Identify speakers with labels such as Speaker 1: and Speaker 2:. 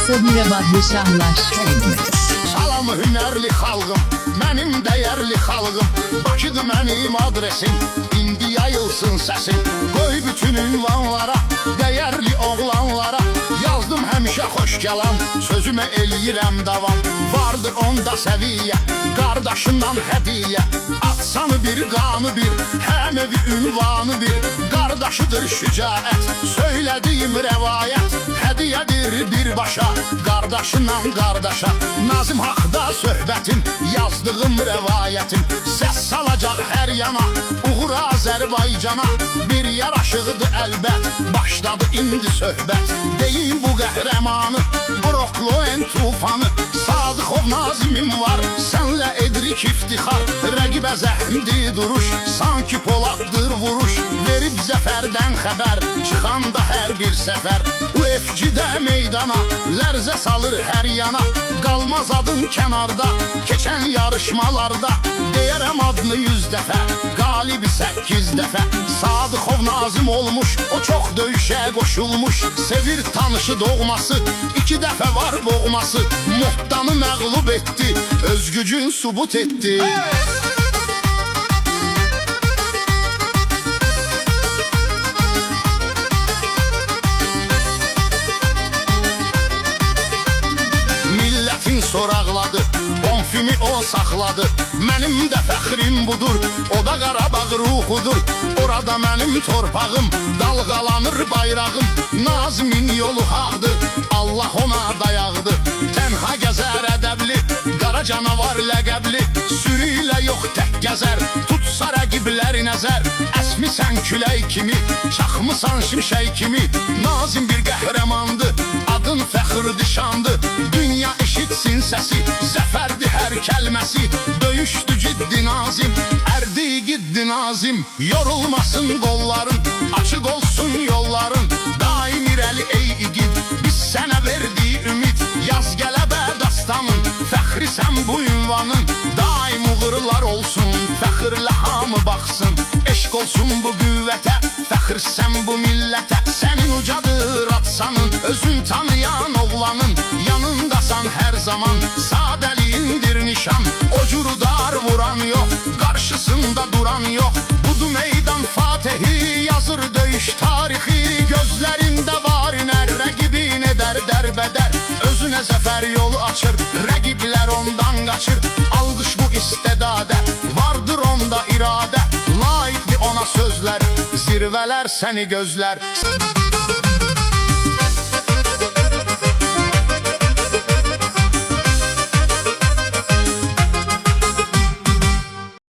Speaker 1: Sabire Badlışahlar.
Speaker 2: Salam hünərli xalqım, mənim dəyərli xalqım, Bakıdır mənim adresim, indi yayılsın səsim. Qoy bütün ünvanlara, dəyərli oğlanlara, yazdım həmişə xoş gəlan, sözümə eləyirəm davam. Vardır onda səviyyə, qardaşından hədiyyə, atsanı bir, qanı bir, həm evi ünvanı bir. Qardaşıdır şücaət, söylədiyim rəvayət, hədiyyədir birbaşa, qardaşından qardaşa. Nazım haqda söhbətim, yazdığım rəvayətim, səs salacaq hər yana, uğur Azərbaycana. Bir yaraşıqdır əlbət, başladı indi söhbət. Deyim bu qəhrəmanı, Brokloen tufanı, Sadıqov Nazimim var, sənlə edirik iftixar. Rəqibə zəhmdi duruş, sanki poladdır vuruş, verib zəfərdən xəbər, çıxanda hər bir səfər. UFC-də meydana, lərzə salır hər yana, qalmaz adın kənarda, keçən yarışmalarda. Deyərəm adını 100 dəfə, qalibi 8 dəfə. Sadıqov Nazim olmuş, o çox döyüşə qoşulmuş, sevir tanışı doğması, 2 dəfə var boğması. Muhtanı məğlub etdi, öz gücün subut etdi. Millətin soraqladı, bonfimi o saxladı, mənim də fəxrim budur, o da Qarabağ ruhudur. Orada mənim torpağım, dalğalanır bayrağım, Nazimin yolu haqdır, Allah ona dayaqdır. Tənha gəzər ədəbli, qara canavar ləqəbli, sürü ilə yox tək gəzər, tutsa rəqibləri nəzər. Əsmisən külək kimi, çaxmısan şimşək kimi, Nazim bir qəhrəmandır, adın fəxrdir şandır. Dünya eşitsin səsi, zəfərdir hər kəlməsi, döyüşdü ciddi Nazim, ərdi giddi Nazim. Yorulmasın qolların, açıq olsun yolların, daim irəli ey igid, biz sənə verdiyi ümid. Yaz qələbə dastanın, fəxrisən bu ünvanın, daim uğurlar olsun, fəxrlə hamı baxsın. Eşq olsun bu qüvvətə, fəxrsən bu millətə. Sənin ucadır atsanın, özün tanıyan oğlanın, yanındasan hər zaman, sadəliyindir nişan. O cürudar vuran yox, qarşısında duran yox, budur meydan fatehi, yazır döyüş tarixi. Gözlərində var iner, rəqibin edər dərbədər, özünə zəfər yolu açır, rəqiblər ondan qaçır. Alqış bu istedadə, vardır onda iradə, layiqdir ona sözlər, zirvələr səni gözlər.